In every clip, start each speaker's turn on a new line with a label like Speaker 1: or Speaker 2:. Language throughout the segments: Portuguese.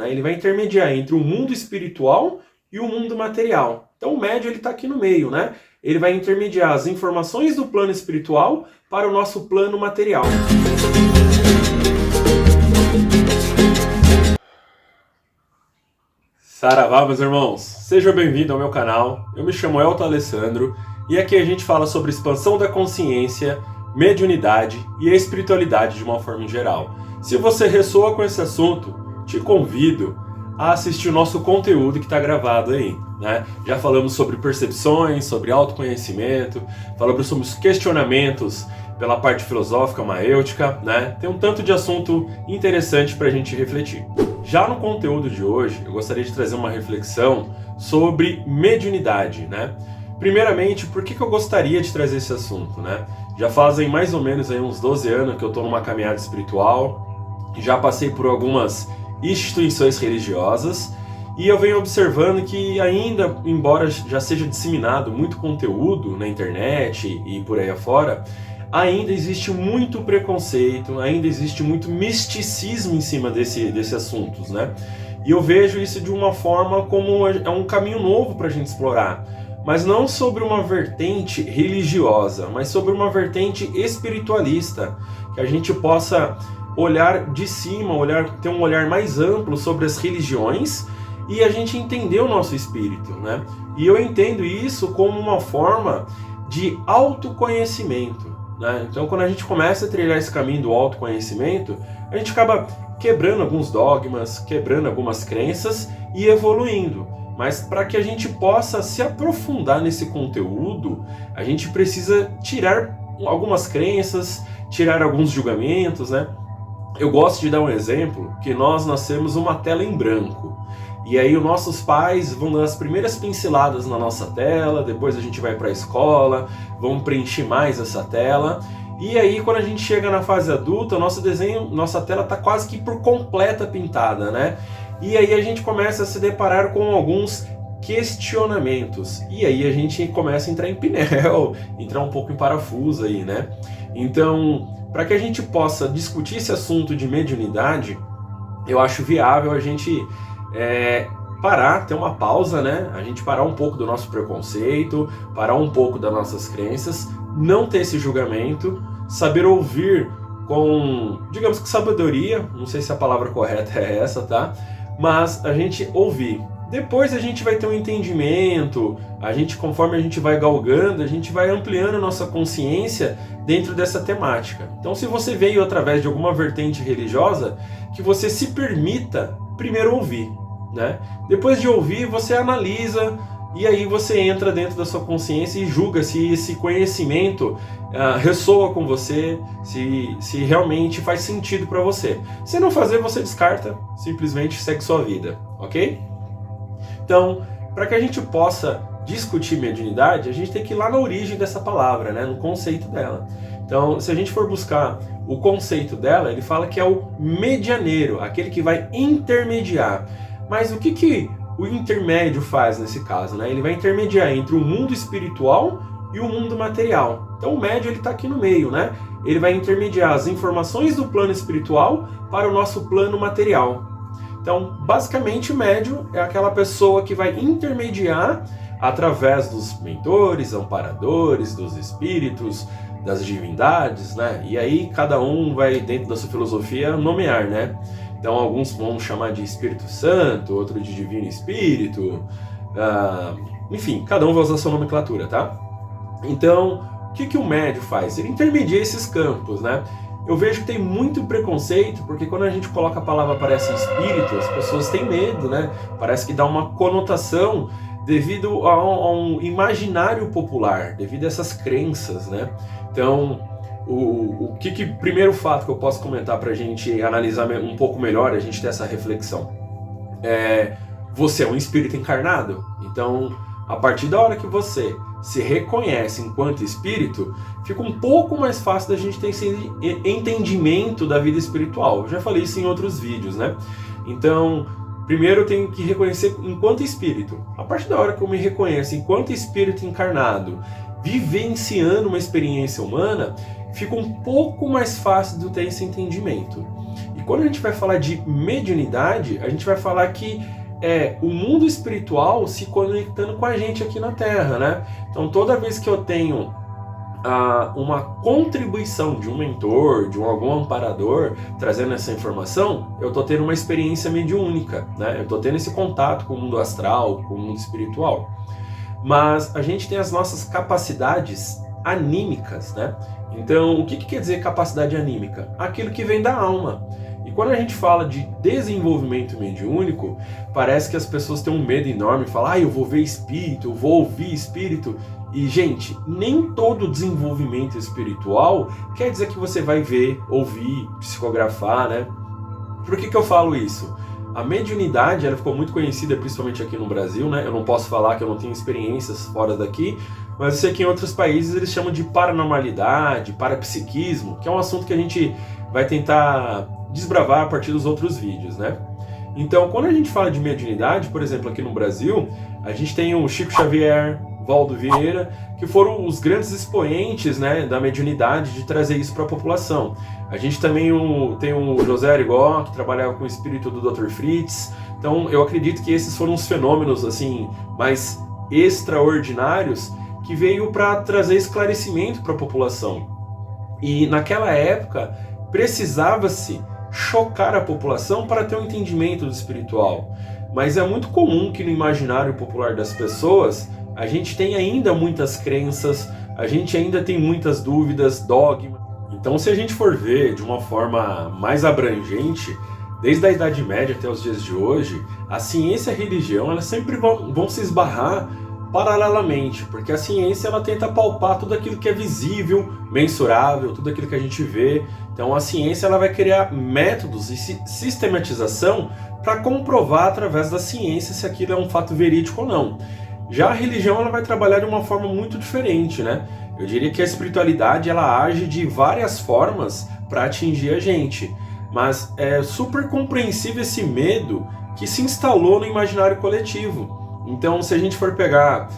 Speaker 1: né? Ele vai intermediar entre o mundo espiritual e o mundo material. Então o médium ele está aqui no meio, né? Ele vai intermediar as informações do plano espiritual para o nosso plano material. Saravá, meus irmãos! Seja bem-vindo ao meu canal. Eu me chamo Elton Alessandro e aqui a gente fala sobre expansão da consciência, mediunidade e a espiritualidade de uma forma em geral. Se você ressoa com esse assunto, te convido a assistir o nosso conteúdo que está gravado aí, né? Já falamos sobre percepções, sobre autoconhecimento, falamos sobre os questionamentos pela parte filosófica, maêutica, né? Tem um tanto de assunto interessante para a gente refletir. Já no conteúdo de hoje, eu gostaria de trazer uma reflexão sobre mediunidade, né? Primeiramente, por que eu gostaria de trazer esse assunto, né? Já fazem mais ou menos aí uns 12 anos que eu estou numa caminhada espiritual, já passei por algumas instituições religiosas e eu venho observando que ainda, embora já seja disseminado muito conteúdo na internet e por aí afora, ainda existe muito preconceito, ainda existe muito misticismo em cima desses assuntos, né? E eu vejo isso de uma forma como é um caminho novo para a gente explorar, mas não sobre uma vertente religiosa, mas sobre uma vertente espiritualista, que a gente possa olhar de cima, ter um olhar mais amplo sobre as religiões e a gente entender o nosso espírito, né? E eu entendo isso como uma forma de autoconhecimento, né? Então, quando a gente começa a trilhar esse caminho do autoconhecimento, a gente acaba quebrando alguns dogmas, quebrando algumas crenças e evoluindo. Mas para que a gente possa se aprofundar nesse conteúdo, a gente precisa tirar algumas crenças, tirar alguns julgamentos, né? Eu gosto de dar um exemplo, que nós nascemos uma tela em branco. E aí os nossos pais vão dar as primeiras pinceladas na nossa tela, depois a gente vai para a escola, vão preencher mais essa tela. E aí quando a gente chega na fase adulta, nossa tela está quase que por completa pintada, né? E aí a gente começa a se deparar com alguns questionamentos. E aí a gente começa a entrar em pinel, entrar um pouco em parafuso aí, né? Então, para que a gente possa discutir esse assunto de mediunidade, eu acho viável a gente parar, ter uma pausa, né? A gente parar um pouco do nosso preconceito, parar um pouco das nossas crenças, não ter esse julgamento, saber ouvir com, digamos que sabedoria, não sei se a palavra correta é essa, tá? Mas a gente ouvir. Depois a gente vai ter um entendimento, conforme a gente vai galgando, a gente vai ampliando a nossa consciência dentro dessa temática. Então, se você veio através de alguma vertente religiosa, que você se permita primeiro ouvir, né? Depois de ouvir, você analisa e aí você entra dentro da sua consciência e julga se esse conhecimento ressoa com você, se realmente faz sentido para você. Se não fazer, você descarta, simplesmente segue sua vida, ok? Então, para que a gente possa discutir mediunidade, a gente tem que ir lá na origem dessa palavra, né, no conceito dela. Então, se a gente for buscar o conceito dela, ele fala que é o medianeiro, aquele que vai intermediar. Mas o que o intermédio faz nesse caso, né? Ele vai intermediar entre o mundo espiritual e o mundo material. Então o médium ele está aqui no meio, né? Ele vai intermediar as informações do plano espiritual para o nosso plano material. Então, basicamente, o médium é aquela pessoa que vai intermediar através dos mentores, amparadores, dos espíritos, das divindades, né? E aí cada um vai, dentro da sua filosofia, nomear, né? Então, alguns vão chamar de Espírito Santo, outro de Divino Espírito, enfim, cada um vai usar a sua nomenclatura, tá? Então, o que o médium faz? Ele intermedia esses campos, né? Eu vejo que tem muito preconceito, porque quando a gente coloca a palavra parece espírito, as pessoas têm medo, né? Parece que dá uma conotação devido a um imaginário popular, devido a essas crenças, né? Então, o primeiro fato que eu posso comentar para a gente analisar um pouco melhor, a gente ter essa reflexão, você é um espírito encarnado? Então, a partir da hora que você se reconhece enquanto espírito, fica um pouco mais fácil da gente ter esse entendimento da vida espiritual. Eu já falei isso em outros vídeos, né? Então, primeiro eu tenho que reconhecer enquanto espírito. A partir da hora que eu me reconheço enquanto espírito encarnado, vivenciando uma experiência humana, fica um pouco mais fácil de eu ter esse entendimento. E quando a gente vai falar de mediunidade, a gente vai falar que é o mundo espiritual se conectando com a gente aqui na Terra, né? Então toda vez que eu tenho uma contribuição de um mentor, de algum amparador trazendo essa informação, eu estou tendo uma experiência mediúnica, né? Eu estou tendo esse contato com o mundo astral, com o mundo espiritual. Mas a gente tem as nossas capacidades anímicas, né? Então, o que quer dizer capacidade anímica? Aquilo que vem da alma. E quando a gente fala de desenvolvimento mediúnico, parece que as pessoas têm um medo enorme, falam, eu vou ver espírito, eu vou ouvir espírito. E, gente, nem todo desenvolvimento espiritual quer dizer que você vai ver, ouvir, psicografar, né? Por que eu falo isso? A mediunidade, ela ficou muito conhecida, principalmente aqui no Brasil, né? Eu não posso falar que eu não tenho experiências fora daqui, mas eu sei que em outros países eles chamam de paranormalidade, parapsiquismo, que é um assunto que a gente vai tentar desbravar a partir dos outros vídeos, né? Então, quando a gente fala de mediunidade, por exemplo, aqui no Brasil, a gente tem o Chico Xavier, Valdo Vieira, que foram os grandes expoentes, né, da mediunidade, de trazer isso para a população. A gente também tem o José Arigó, que trabalhava com o espírito do Dr. Fritz. Então, eu acredito que esses foram os fenômenos assim mais extraordinários que veio para trazer esclarecimento para a população. E naquela época precisava-se chocar a população para ter um entendimento do espiritual. Mas é muito comum que no imaginário popular das pessoas a gente tem ainda muitas crenças, a gente ainda tem muitas dúvidas, dogmas. Então, se a gente for ver de uma forma mais abrangente, desde a Idade Média até os dias de hoje, a ciência e a religião elas sempre vão se esbarrar paralelamente, porque a ciência ela tenta palpar tudo aquilo que é visível, mensurável, tudo aquilo que a gente vê. Então a ciência ela vai criar métodos e sistematização para comprovar através da ciência se aquilo é um fato verídico ou não. Já a religião ela vai trabalhar de uma forma muito diferente, né? Eu diria que a espiritualidade ela age de várias formas para atingir a gente, mas é super compreensível esse medo que se instalou no imaginário coletivo. Então, se a gente for pegar,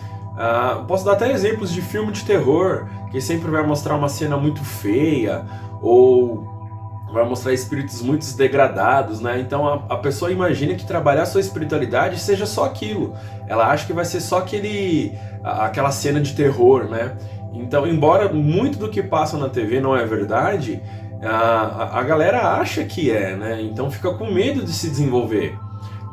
Speaker 1: posso dar até exemplos de filme de terror, que sempre vai mostrar uma cena muito feia, ou vai mostrar espíritos muito degradados, né? Então a pessoa imagina que trabalhar a sua espiritualidade seja só aquilo. Ela acha que vai ser só aquela cena de terror, né? Então, embora muito do que passa na TV não é verdade, a galera acha que é, né? Então fica com medo de se desenvolver.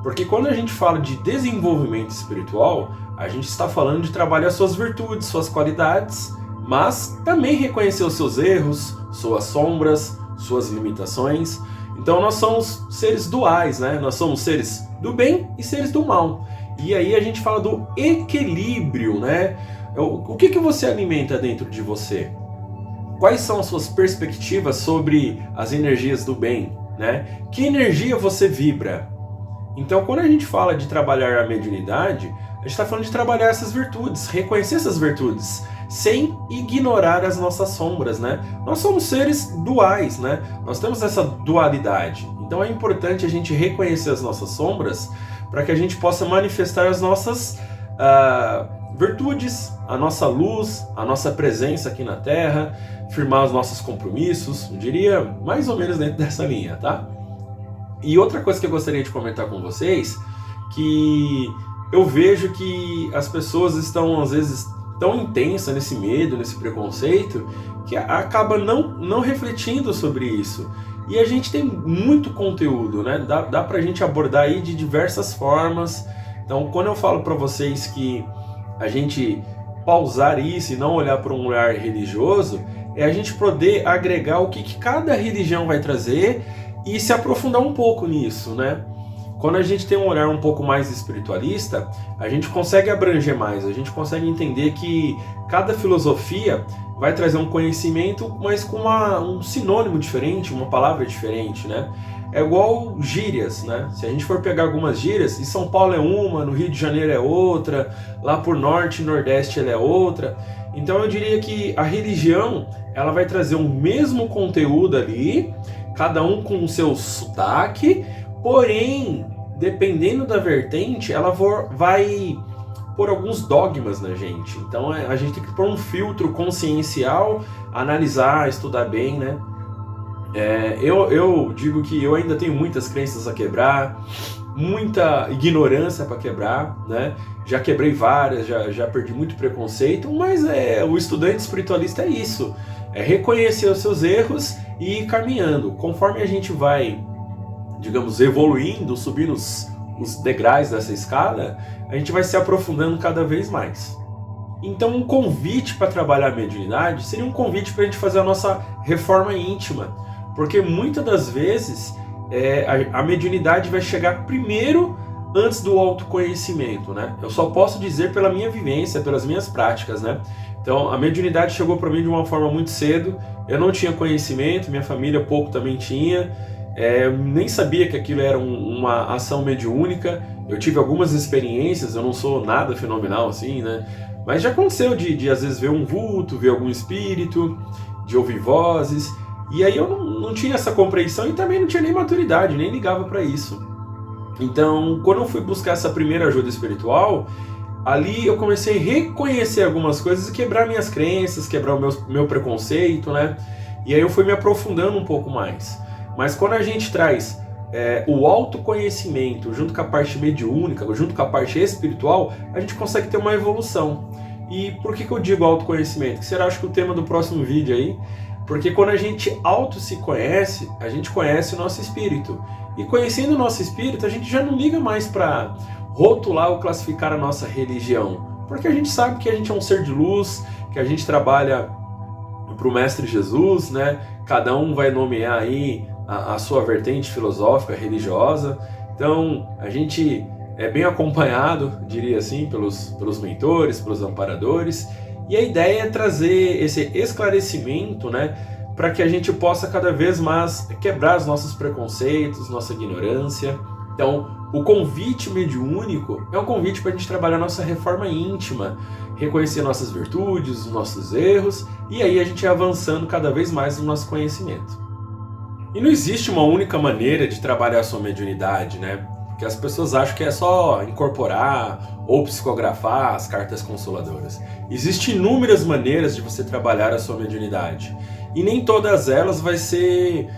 Speaker 1: Porque quando a gente fala de desenvolvimento espiritual, a gente está falando de trabalhar suas virtudes, suas qualidades, mas também reconhecer os seus erros, suas sombras, suas limitações. Então nós somos seres duais, né? Nós somos seres do bem e seres do mal. E aí a gente fala do equilíbrio, né? O que você alimenta dentro de você? Quais são as suas perspectivas sobre as energias do bem, né? Que energia você vibra? Então quando a gente fala de trabalhar a mediunidade, a gente está falando de trabalhar essas virtudes, reconhecer essas virtudes, sem ignorar as nossas sombras, né? Nós somos seres duais, né? Nós temos essa dualidade. Então é importante a gente reconhecer as nossas sombras para que a gente possa manifestar as nossas virtudes, a nossa luz, a nossa presença aqui na Terra, firmar os nossos compromissos, eu diria mais ou menos dentro dessa linha, tá? E outra coisa que eu gostaria de comentar com vocês, que eu vejo que as pessoas estão às vezes tão intensa nesse medo, nesse preconceito, que acaba não refletindo sobre isso. E a gente tem muito conteúdo, né? Dá pra gente abordar aí de diversas formas. Então, quando eu falo para vocês que a gente pausar isso e não olhar para um olhar religioso, é a gente poder agregar o que cada religião vai trazer e se aprofundar um pouco nisso, né? Quando a gente tem um olhar um pouco mais espiritualista, a gente consegue abranger mais, a gente consegue entender que cada filosofia vai trazer um conhecimento, mas com um sinônimo diferente, uma palavra diferente, né? É igual gírias, né? Se a gente for pegar algumas gírias, em São Paulo é uma, no Rio de Janeiro é outra, lá por Norte e Nordeste ela é outra. Então eu diria que a religião, ela vai trazer o mesmo conteúdo ali, cada um com o seu sotaque, porém, dependendo da vertente, ela vai pôr alguns dogmas na gente. Então a gente tem que pôr um filtro consciencial, analisar, estudar bem, né? Eu digo que eu ainda tenho muitas crenças a quebrar, muita ignorância para quebrar, né? Já quebrei várias, já perdi muito preconceito, mas o estudante espiritualista é isso, é reconhecer os seus erros e ir caminhando. Conforme a gente vai, digamos, evoluindo, subindo os degraus dessa escada, a gente vai se aprofundando cada vez mais. Então, um convite para trabalhar a mediunidade seria um convite para a gente fazer a nossa reforma íntima, porque muitas das vezes a mediunidade vai chegar primeiro antes do autoconhecimento, né? Eu só posso dizer pela minha vivência, pelas minhas práticas, né? Então, a mediunidade chegou para mim de uma forma muito cedo, eu não tinha conhecimento, minha família pouco também tinha, nem sabia que aquilo era uma ação mediúnica. Eu tive algumas experiências, eu não sou nada fenomenal assim, né? Mas já aconteceu de às vezes ver um vulto, ver algum espírito, de ouvir vozes, e aí eu não tinha essa compreensão e também não tinha nem maturidade, nem ligava para isso. Então, quando eu fui buscar essa primeira ajuda espiritual, ali eu comecei a reconhecer algumas coisas e quebrar minhas crenças, quebrar o meu preconceito, né? E aí eu fui me aprofundando um pouco mais. Mas quando a gente traz o autoconhecimento junto com a parte mediúnica, junto com a parte espiritual, a gente consegue ter uma evolução. E por que eu digo autoconhecimento? Que será, acho que o tema do próximo vídeo aí? Porque quando a gente se conhece, a gente conhece o nosso espírito. E conhecendo o nosso espírito, a gente já não liga mais para rotular ou classificar a nossa religião. Porque a gente sabe que a gente é um ser de luz, que a gente trabalha para o Mestre Jesus, né? Cada um vai nomear aí a sua vertente filosófica, religiosa. Então, a gente é bem acompanhado, diria assim, pelos mentores, pelos amparadores. E a ideia é trazer esse esclarecimento, né, para que a gente possa cada vez mais quebrar os nossos preconceitos, nossa ignorância. Então, o convite mediúnico é um convite para a gente trabalhar nossa reforma íntima, reconhecer nossas virtudes, os nossos erros, e aí a gente ir avançando cada vez mais no nosso conhecimento. E não existe uma única maneira de trabalhar a sua mediunidade, né? Porque as pessoas acham que é só incorporar ou psicografar as cartas consoladoras. Existem inúmeras maneiras de você trabalhar a sua mediunidade. E nem todas elas vai ser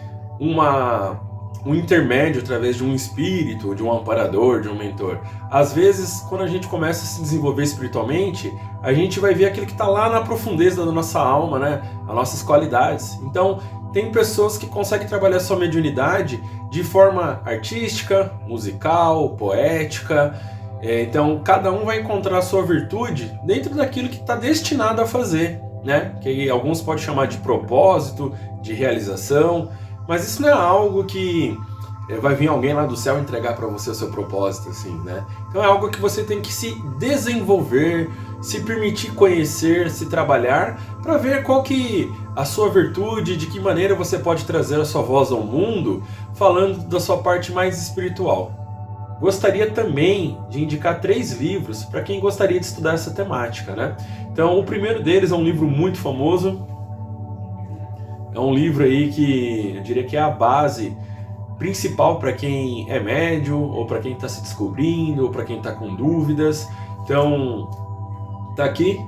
Speaker 1: um intermédio através de um espírito, de um amparador, de um mentor. Às vezes, quando a gente começa a se desenvolver espiritualmente, a gente vai ver aquilo que está lá na profundeza da nossa alma, né? As nossas qualidades. Então, tem pessoas que conseguem trabalhar sua mediunidade de forma artística, musical, poética. Então, cada um vai encontrar a sua virtude dentro daquilo que está destinado a fazer, né? Que alguns podem chamar de propósito, de realização, mas isso não é algo que vai vir alguém lá do céu entregar para você o seu propósito, assim, né? Então é algo que você tem que se desenvolver, se permitir conhecer, se trabalhar, para ver qual que a sua virtude, de que maneira você pode trazer a sua voz ao mundo, falando da sua parte mais espiritual. Gostaria também de indicar 3 livros para quem gostaria de estudar essa temática, né? Então, o primeiro deles é um livro muito famoso, é um livro aí que eu diria que é a base principal para quem é médium, ou para quem está se descobrindo, ou para quem está com dúvidas. Então, tá aqui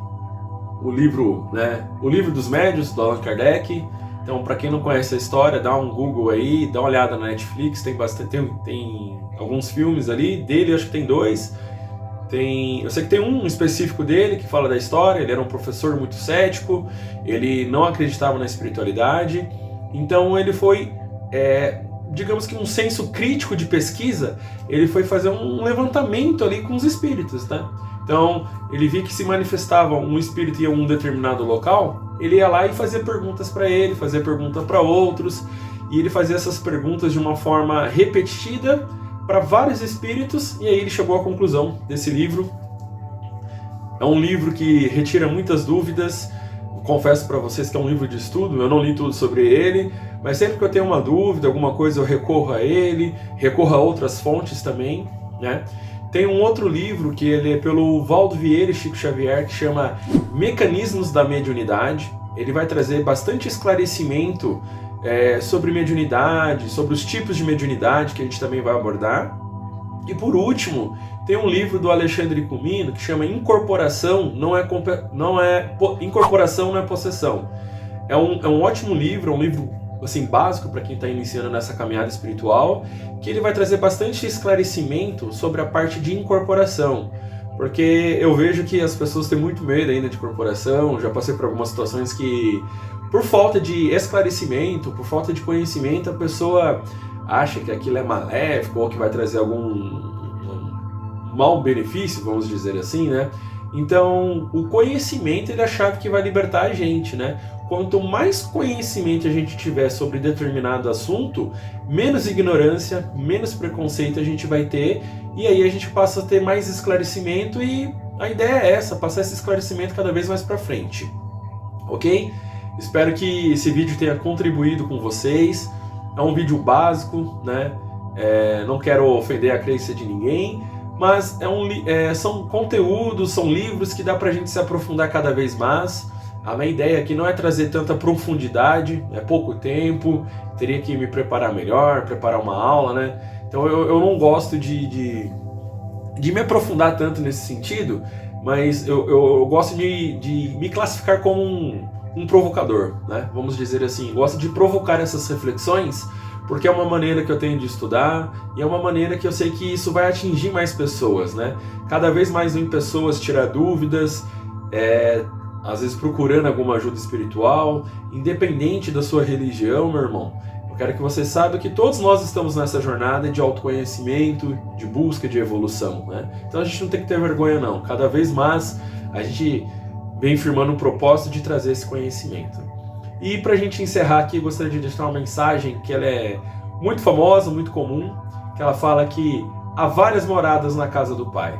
Speaker 1: o livro, né? O Livro dos Médiuns, do Allan Kardec. Então, para quem não conhece a história, dá um Google aí, dá uma olhada na Netflix, tem alguns filmes ali, dele acho que tem 2. Eu sei que tem um específico dele que fala da história. Ele era um professor muito cético, ele não acreditava na espiritualidade, então ele foi, digamos que um senso crítico de pesquisa, ele foi fazer um levantamento ali com os espíritos, né? Então, ele viu que se manifestava um espírito em um determinado local, ele ia lá e fazia perguntas para ele, fazia perguntas para outros, e ele fazia essas perguntas de uma forma repetida para vários espíritos, e aí ele chegou à conclusão desse livro. É um livro que retira muitas dúvidas. Confesso para vocês que é um livro de estudo, eu não li tudo sobre ele, mas sempre que eu tenho uma dúvida, alguma coisa, eu recorro a ele, recorro a outras fontes também, né? Tem um outro livro que ele é pelo Valdo Vieira e Chico Xavier, que chama Mecanismos da Mediunidade. Ele vai trazer bastante esclarecimento sobre mediunidade, sobre os tipos de mediunidade que a gente também vai abordar. E por último, tem um livro do Alexandre Comino que chama Incorporação Incorporação não é Possessão. É um ótimo livro, é um livro assim, básico para quem está iniciando nessa caminhada espiritual, que ele vai trazer bastante esclarecimento sobre a parte de incorporação, porque eu vejo que as pessoas têm muito medo ainda de corporação. Já passei por algumas situações que, por falta de esclarecimento, por falta de conhecimento, a pessoa acha que aquilo é maléfico ou que vai trazer algum mau benefício, vamos dizer assim, né? Então, o conhecimento é a chave que vai libertar a gente, né? Quanto mais conhecimento a gente tiver sobre determinado assunto, menos ignorância, menos preconceito a gente vai ter, e aí a gente passa a ter mais esclarecimento, e a ideia é essa, passar esse esclarecimento cada vez mais para frente, ok? Espero que esse vídeo tenha contribuído com vocês. É um vídeo básico, né? Não quero ofender a crença de ninguém, mas são conteúdos, são livros que dá pra gente se aprofundar cada vez mais. A minha ideia aqui não é trazer tanta profundidade, é pouco tempo, teria que me preparar melhor, preparar uma aula, né? Então eu não gosto de me aprofundar tanto nesse sentido, mas eu gosto de me classificar como um provocador, né? Vamos dizer assim, gosto de provocar essas reflexões, porque é uma maneira que eu tenho de estudar e é uma maneira que eu sei que isso vai atingir mais pessoas, né? Cada vez mais vem pessoas tirar dúvidas, às vezes procurando alguma ajuda espiritual, independente da sua religião, meu irmão. Eu quero que você saiba que todos nós estamos nessa jornada de autoconhecimento, de busca de evolução, né? Então a gente não tem que ter vergonha não. Cada vez mais a gente vem firmando um propósito de trazer esse conhecimento. E pra gente encerrar aqui, eu gostaria de deixar uma mensagem que ela é muito famosa, muito comum, que ela fala que há várias moradas na casa do Pai.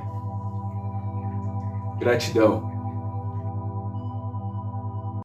Speaker 1: Gratidão.